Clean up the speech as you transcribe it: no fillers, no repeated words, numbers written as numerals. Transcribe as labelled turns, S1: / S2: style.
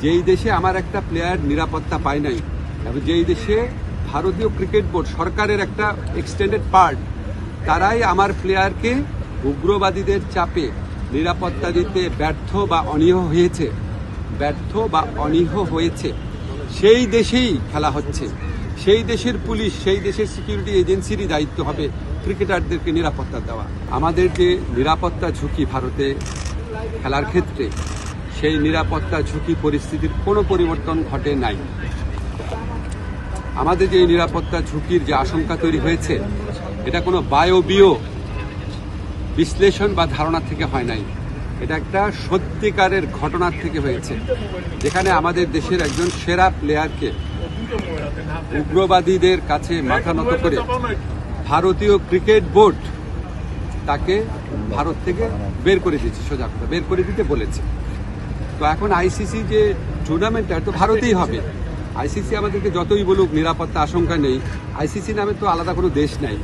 S1: যেই দেশে আমার একটা প্লেয়ার নিরাপত্তা পায় নাই এবং যেই দেশে ভারতীয় ক্রিকেট বোর্ড সরকারের একটা এক্সটেন্ডেড পার্ট, তারাই আমার প্লেয়ারকে উগ্রবাদীদের চাপে নিরাপত্তা দিতে ব্যর্থ বা অনীহ হয়েছে, সেই দেশেই খেলা হচ্ছে। সেই দেশের পুলিশ, সেই দেশের সিকিউরিটি এজেন্সিরই দায়িত্ব হবে ক্রিকেটারদেরকে নিরাপত্তা দেওয়া। আমাদের যে নিরাপত্তা ঝুঁকি ভারতে খেলার ক্ষেত্রে, সেই নিরাপত্তা ঝুঁকি পরিস্থিতির কোনো পরিবর্তন ঘটে নাই। আমাদের যে নিরাপত্তা ঝুঁকির যে আশঙ্কা তৈরি হয়েছে, এটা কোনো বায়বীয় বিশ্লেষণ বা ধারণা থেকে হয় নাই, এটা একটা সত্যিকারের ঘটনার থেকে হয়েছে, যেখানে আমাদের দেশের একজন সেরা প্লেয়ারকে উগ্রবাদীদের কাছে মাথা নত করে ভারতীয় ক্রিকেট বোর্ড তাকে ভারত থেকে বের করে দিয়েছে, সোজা কথা বের করে দিতে বলেছে। তো এখন আইসিসি যে টুর্নামেন্টটা তো ভারতেই হবে। আইসিসি আমাদেরকে যতই বলুক নিরাপত্তা আশঙ্কা নেই, আইসিসি নামে তো আলাদা কোনো দেশ নাই।